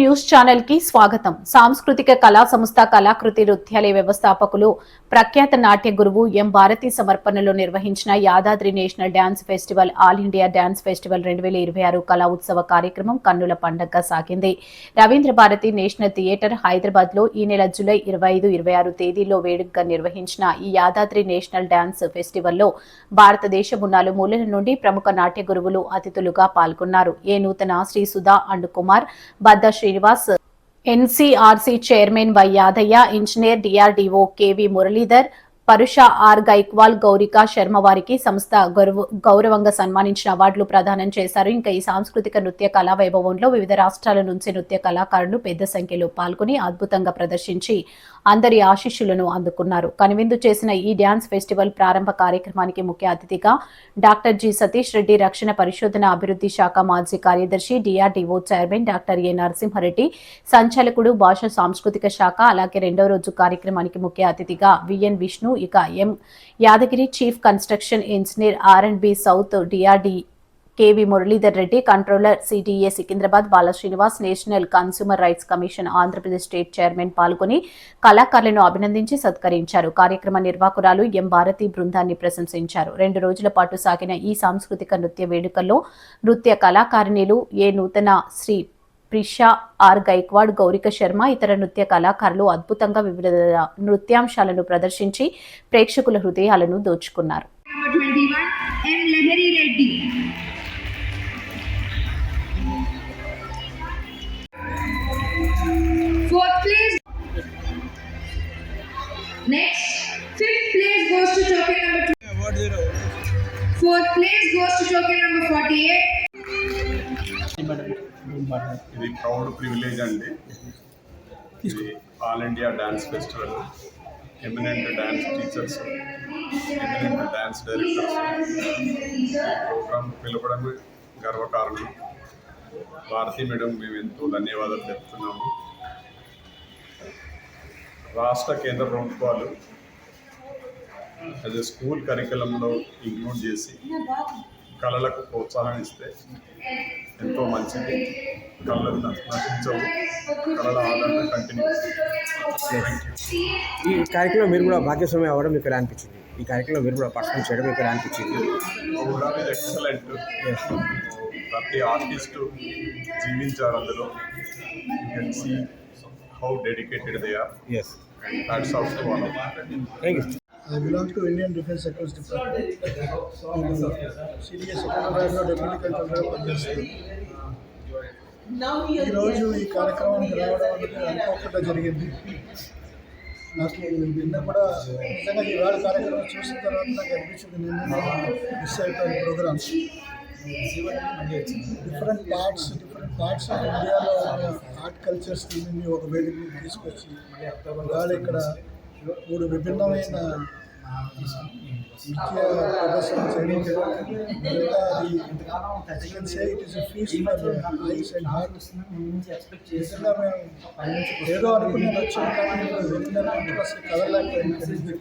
News channel కి స్వాగతం. సాంస్కృతిక కళా సంస్థ కళాకృతి నృత్యాలయ వ్యవస్థాపకులు ప్రఖ్యాత నాట్య గురువు ఎం భారతి సమర్పణలో నిర్వహించిన Yadadri national dance festival all India dance festival 2026 కళా ఉత్సవ కార్యక్రమం కన్నుల పండగగా సాగింది. రవీంద్ర భారతి నేషనల్ థియేటర్ హైదరాబాద్ లో ఈ నెల జూలై 25, 26 తేదీల్లో వేడుకగా నిర్వహించిన ఈ యాదాద్రి నేషనల్ డాన్స్ ఫెస్టివల్లో భారతదేశం మూలల నుండి ప్రముఖ నాట్య గురువులు అతిథులుగా పాల్గొన్నారు. A Nutana, Shri Sudha and Kumar, Badda Srinivas, NCRC chairman Y Yadaiah, engineer DRDO KV Muralidhar, Parusha R గైక్వాల్, గౌరికా Sharma వారికి సంస్థ గౌరవంగా సన్మానించిన అవార్డులు ప్రదానం చేశారు. ఇంకా ఈ సాంస్కృతిక నృత్య కళా వైభవంలో వివిధ రాష్ట్రాల నుంచి నృత్య కళాకారులు పెద్ద సంఖ్యలో పాల్గొని అద్భుతంగా ప్రదర్శించి అందరి ఆశీస్సులను అందుకున్నారు. కనువిందు చేసిన ఈ డ్యాన్స్ ఫెస్టివల్ ప్రారంభ కార్యక్రమానికి ముఖ్య అతిథిగా డాక్టర్ జి సతీష్ రెడ్డి, రక్షణ పరిశోధన అభివృద్ధి శాఖ మాజీ కార్యదర్శి, DRDO chairman doctor A Narasimhareddy, సంచాలకుడు భాషా సాంస్కృతిక శాఖ, అలాగే రెండవ రోజు కార్యక్రమానికి ముఖ్య అతిథిగా విఎన్ విష్ణు, ఇక M Yadagiri, chief construction engineer R&B south, DRD KV Muralidhar Reddy, controller CDA Secunderabad Bala Srinivas, national consumer rights commission Andhra Pradesh state chairman పాల్గొని కళాకారులను అభినందించి సత్కరించారు. కార్యక్రమ నిర్వాహకురాలు ఎం భారతి బృందాన్ని ప్రశంసించారు. 2 రోజుల పాటు సాగిన ఈ సాంస్కృతిక నృత్య వేడుకల్లో నృత్య కళాకారిణులు ఏ నూతన, శ్రీ ప్రిషా ఆర్ గైక్వాడ్, గౌరిక శర్మ, ఇతర నృత్య కళాకారులు అద్భుతంగా వివిధ నృత్యాంశాలను ప్రదర్శించి ప్రేక్షకుల హృదయాలను దోచుకున్నారు. Next, 5th place goes to token number 2. 4th place goes to token number 48. ఇది ప్రౌడ్ ప్రివిలేజ్ అండి. ఇది all India dance festival. Eminent dance teachers, eminent dance directors ఈ ప్రోగ్రామ్ పిలవడమే గర్వకారణం. భారతీ మేడం మేము ఎంతో ధన్యవాదాలు చెప్తున్నాము. రాష్ట్ర కేంద్ర ప్రభుత్వాలు యాజ్ ఎ స్కూల్ కరికులంలో ఇంక్లూడ్ చేసి కళలకు ప్రోత్సాహం ఇస్తే ఎంతో మంచిది. కళలు నశించవు, కళల ఆదరణ కంటిన్యూ. ఈ కార్యక్రమం మీరు కూడా భాగ్యస్వామి అవ్వడం మీకు ఎలా అనిపించింది? ఈ కార్యక్రమంలో మీరు కూడా పార్టిసిపేట్ చేయడం మీకు ఎలా అనిపించింది? ప్రోగ్రామ్ ఇది ఎక్సలెంట్. ప్రతి ఆర్టిస్టు జీవించారు అందులో. You can see how dedicated they are. Yes. And that's also one of them. Thank you. I belong to Indian Defence Sectors Department. CDS సెక్రటరీలో డెప్యూటీ కలెక్టర్గా పనిచేస్తాను. ఈరోజు ఈ కార్యక్రమానికి రావడం అనేది అనుకోకుండా జరిగింది. నాకు నిన్న కూడా నిజంగా ఈవేళ కార్యక్రమం చూసిన తర్వాత నాకు అనిపించింది, నిన్న మిస్ అయిపోయిన ప్రోగ్రామ్స్. డిఫరెంట్ పార్ట్స్ ఆఫ్ ఇండియాలో ఆర్ట్ కల్చర్స్ ని ఒక వేదిక తీసుకొచ్చి ఇవాళ ఇక్కడ 3 విభిన్నమైన నృత్య ప్రదర్శన చేయడం. అది it is a feast for ice and heart. నిజంగా మేము ఏదో అనుకుని వచ్చాం, కానీ వెళ్ళినప్పుడు అసలు కదలలేకపోయింది.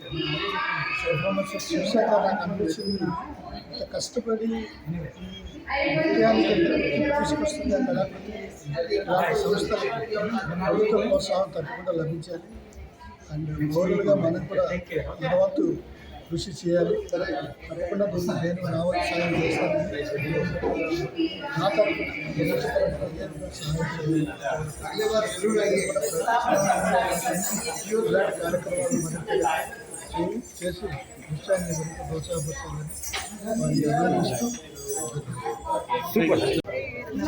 పర్ఫార్మెన్సెస్ చూసాక నాకు అనిపించింది, ఇంత కష్టపడి నృత్యానికి తీసుకొస్తున్న కళాకృతి ఇలాంటి సంస్థలు ప్రభుత్వ ప్రోత్సాహం తప్పకుండా లభించాలి. అండ్ ఓవరాల్గా మనం కూడా మన వంతు కృషి చేయాలి. తప్పకుండా నేను నా వంతు సాయం చేస్తాను. నా తరఫున సహాయం చేయాలి. ఇలాంటి కార్యక్రమాలు మనకి చేసి నృత్యాన్ని మరింత ప్రోత్సాహపరచాలని వారిని అభినందిస్తూ.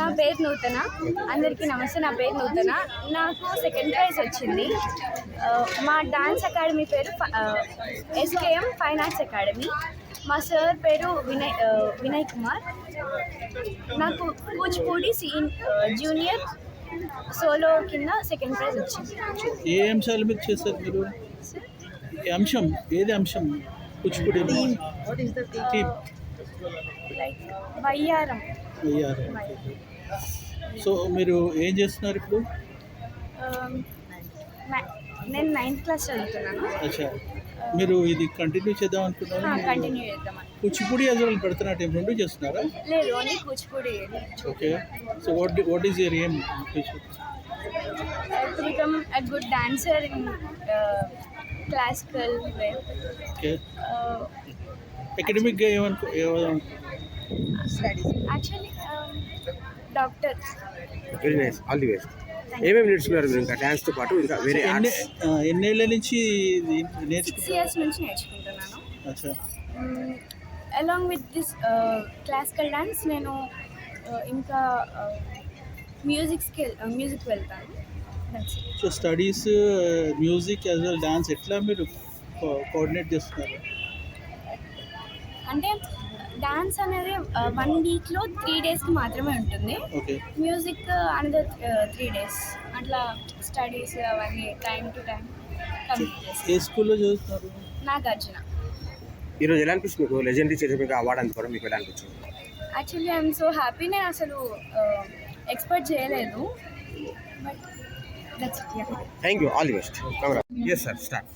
నా పేరు నూతన. అందరికీ నమస్తే. నా పేరు నూతన. నాకు 2nd ప్రైజ్ వచ్చింది. మా డాన్స్ అకాడమీ పేరు SKM ఫైన్ ఆర్ట్స్ అకాడమీ. మా సార్ పేరు వినయ్ కుమార్. నాకు కూచిపూడి జూనియర్ సోలో కింద 2nd ప్రైజ్ వచ్చింది. ఏ అంశాల మీద చేస్తారు మీరు? అంశం ఏది? అంశం కూచిపూడి థీమ్ లైక్ వయ్యారం. సో మీరు ఏం చేస్తున్నారు ఇప్పుడు? నేను 9th క్లాస్ చదువుతున్నాను. అచ్చా, మీరు ఇది కంటిన్యూ చేద్దాం అనుకున్నారా? కంటిన్యూ చేద్దాం. కూచిపూడి as well భరతనాట్యం రెండు చేస్తున్నారా? లేదు, only Kuchipudi. Okay. So what is your aim? to become a good dancer in classical way. Okay Uh, అకాడమిక్గా actually, doctor. Very nice, all the best. ఏమేమి నేర్చుకున్నారు మీరు ఇంకా డ్యాన్స్తో పాటు ఇంకా వేరే ఆర్ట్స్? ఎన్నేళ్ళ నుంచి ఇది 6 నేర్చుకుంటారు? years నుంచి నేర్చుకుంటున్నాను. అచ్చా. Along with this classical dance నేను ఇంకా మ్యూజిక్ వెళ్తాను. That's it. So studies, music as well dance ఎట్లా మీరు కోఆర్డినేట్ చేస్తున్నారు? అంటే డాన్స్ అనేది 1 weekలో 3 daysకి మాత్రమే ఉంటుంది. ఓకే. Music another 3 days. అట్లా స్టడీస్ అవన్నీ టైం టు టైం కంప్లీట్ ఏ చేస్తాను. స్కూల్లో చదువుతున్నారు? నాగార్జున. ఈరోజు ఎలా అనిపిస్తుంది మీకు లెజెండరీ చేతికి అవార్డు అందుకోవడం మీకు ఎలా అనిపించింది? Actually I am so happy. నేను అసలు ఎక్స్పెక్ట్ చేయలేదు. But that's it. Thank you, all the best. Yes sir, start.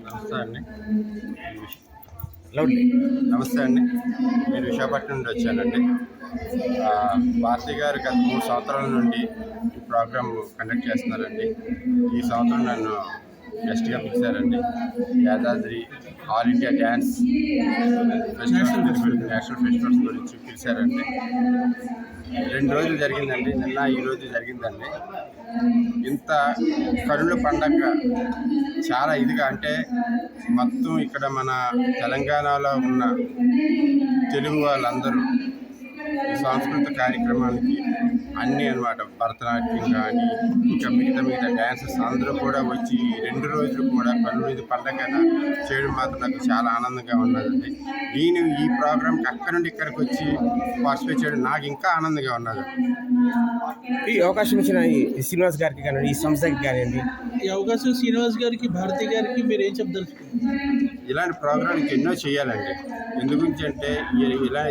నమస్తే అండి. లౌడ్లీ. నమస్తే అండి, నేను విశాఖపట్నం నుండి వచ్చానండి. భారతి గారు గత 3 సంవత్సరాల నుండి ఈ ప్రోగ్రామ్ కండక్ట్ చేస్తున్నారండి. ఈ సంవత్సరం నన్ను గెస్ట్గా పిలిచారండి. Yadadri all India dance national festivals గురించి పిలిచారండి. 2 రోజులు జరిగిందండి, నిన్న ఈ రోజు జరిగిందండి. ఇంత కనుల పండగ చాలా ఇదిగా అంటే మొత్తం ఇక్కడ మన తెలంగాణలో ఉన్న తెలుగు వాళ్ళందరూ ఈ సాంస్కృతిక కార్యక్రమానికి అన్నీ అన్నమాట, భరతనాట్యం కానీ ఇంకా మిగతా డ్యాన్సెస్ అందరూ కూడా వచ్చి 2 రోజులు కూడా కనుల పండగ చేయడం మాత్రం నాకు చాలా ఆనందంగా ఉన్నదండి. నేను ఈ ప్రోగ్రామ్కి అక్కడ నుండి ఇక్కడికి వచ్చి పార్టిసిపేట్ చేయడం నాకు ఇంకా ఆనందంగా ఉన్నది. ఈ అవకాశం ఇచ్చిన ఈ శ్రీనివాస్ గారికి కానివ్వండి, ఈ సంస్థకి కానివ్వండి, ఈ అవకాశం శ్రీనివాస్ గారికి, భారతి గారికి మీరు ఏం చెప్పదలుచుకుంటారు? ఇలాంటి ప్రోగ్రాం ఎన్నో చేయాలండి. ఎందుగురించి అంటే ఇలా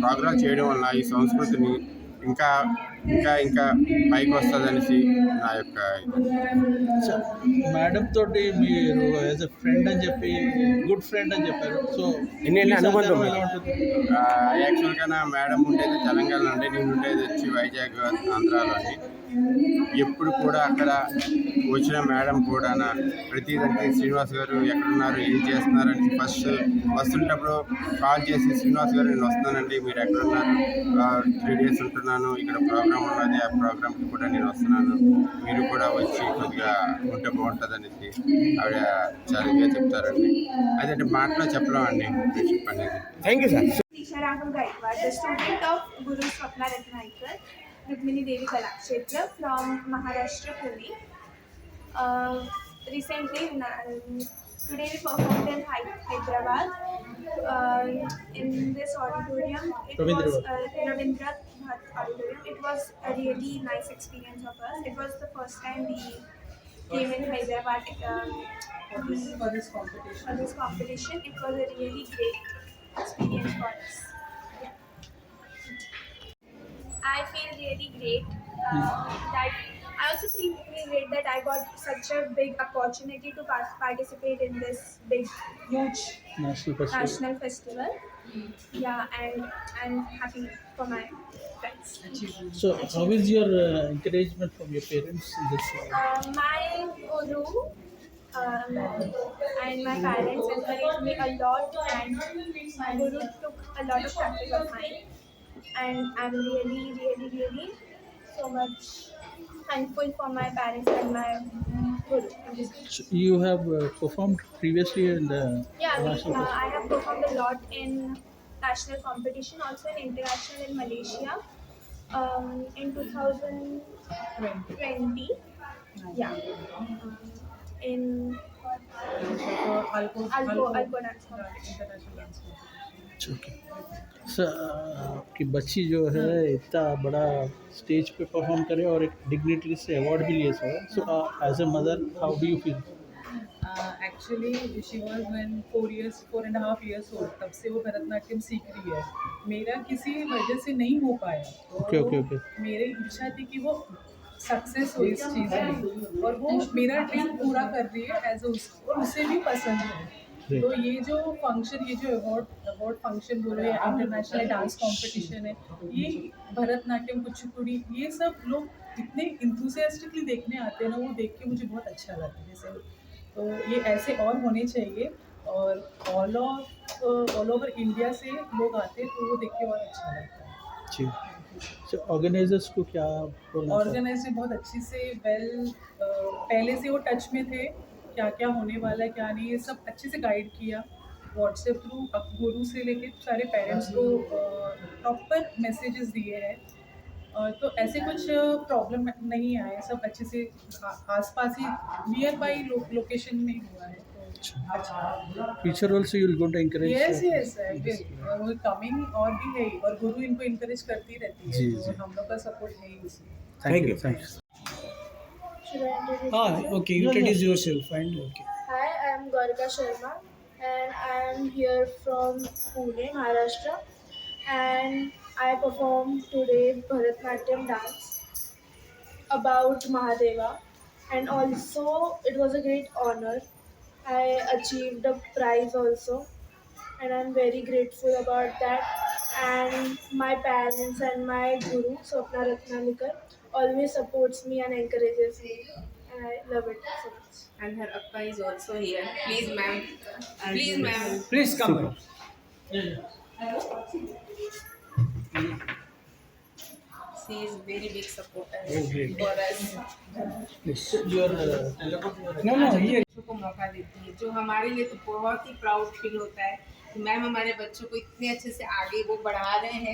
ప్రోగ్రాం చేయడం వల్ల ఈ సంస్కృతిని ఇంకా ఇంకా ఇంకా పైకి వస్తుందనేసి నా యొక్క మేడం తోటి మీరు యాజ్ ఎ ఫ్రెండ్ అని చెప్పి, గుడ్ ఫ్రెండ్ అని చెప్పారు. సో ఎన్ని అనుబంధం ఎలా ఉంటుంది? యాక్చువల్గా నా మేడం ఉండేది తెలంగాణలో ఉండే, నేను ఉండేది వచ్చి వైజాగ్ ఆంధ్రాలోని. ఎప్పుడు కూడా అక్కడ వచ్చిన మేడం కూడా ప్రతిదానికి శ్రీనివాస్ గారు ఎక్కడున్నారు, ఏం చేస్తున్నారని ఫస్ట్ వస్తుంటప్పుడు కాల్ చేసి, శ్రీనివాస్ గారు నేను వస్తున్నానండి, మీరు ఎక్కడున్నారు, 3 days ఉంటున్నాను, ఇక్కడ ప్రోగ్రామ్ ఉన్నది, ఆ ప్రోగ్రామ్కి కూడా నేను వస్తున్నాను, మీరు కూడా వచ్చి కొద్దిగా ఉంటే బాగుంటుంది అనేసి ఆవిడ చాలా ఇదిగా చెప్తారండి. అదే మాటలో చెప్పలేమండి ఫ్రెండ్షిప్ అనేది. Thank you sir. Disha Rahul Gaikwad, the student of Guru Swapna Ratnaikar, Rukmini Devi Kalakshetra from Maharashtra, Pune. Recently, today we performed in Hyderabad in this auditorium. It was Ravindra Bhatt Auditorium. It was a really nice experience of us. It was the first time we came in Hyderabad for this competition. It was a really great experience for us. I feel really great that I also feel really great that I got such a big opportunity to participate in this big, huge national festival. Yeah, and I'm happy for my friends. So how is your encouragement from your parents in this? My guru and my parents encouraged me a lot, and my guru took a lot of practice of mine, and I'm really so much thankful for my parents and my guru. So you have performed previously in the national I have performed a lot in national competition, also in international in Malaysia in 2020. Yeah. In Alpo dance competition. Okay sir, आपकी बच्ची जो है इतना बड़ा stage पे perform करे और एक डिग्निटरी से अवार्ड भी लिए sir, so as a mother how do you feel? Actually she was when 4.5 years old, तब से वो भरतनाट्यम सीख रही है. मेरा किसी वजह से नहीं हो पाया. Okay okay okay. मेरी इच्छा थी कि वो सक्सेस हो इस चीज़ में, और वो मेरा ड्रीम पूरा कर रही है एज और उसे भी पसंद है. तो ये जो फंक्शन, ये जो अवार्ड फंक्शन बोलो या इंटरनेशनल डांस कंपटीशन है, ये भरतनाट्यम, कुचिपुड़ी, ये सब लोग इतने इंथुसियास्टिकली देखने आते हैं ना, वो देख के मुझे बहुत अच्छा लगता है। जैसे तो ये ऐसे और होने चाहिए, और ऑल ओवर इंडिया से लोग आते हैं, तो वो देख के और अच्छा लगता है। जी। तो ऑर्गेनाइजर्स को क्या बोलना चाहते ऑर्गेनाइजर बहुत अच्छी से पहले से वो टच में थे, क्या क्या होने वाला है क्या नहीं, ये सब अच्छे से गाइड किया। व्हाट्सएप थ्रू गुरु से लेके सारे पेरेंट्स को प्रॉपर मैसेजेस दिए हैं, तो ऐसे कुछ प्रॉब्लम नहीं आए, सब अच्छे से आसपास ही नियर बाई लोकेशन में ही हुआ है। Future also you will going to encourage? Yes वो कमिंग और भी है, और गुरु इनको इनकरेज करती रहती जी, है, जी। तो हम लोग का सपोर्ट है ही उसमें। Thank you. Should I introduce Ah, myself? okay, introduce yourself and okay. Hi, I am Garga Sharma and I am here from Pune, Maharashtra, and I performed today Bharatnatyam dance about Mahadeva, and also it was a great honor. I achieved a prize also, and I'm very grateful about that. And my parents and my guru Swapna Ratnalikar always supports me and encourages me, and I love it so much. And her Akka is also here. Please, ma'am. Please, ma'am. Please come. She is very big supporter great. for us. Please. Your no, here. बच्चों को मौका देती है, जो हमारे लिए तो बहुत ही प्राउड फील होता है कि मैम हमारे बच्चों को इतने अच्छे से आगे वो बढ़ा रहे हैं।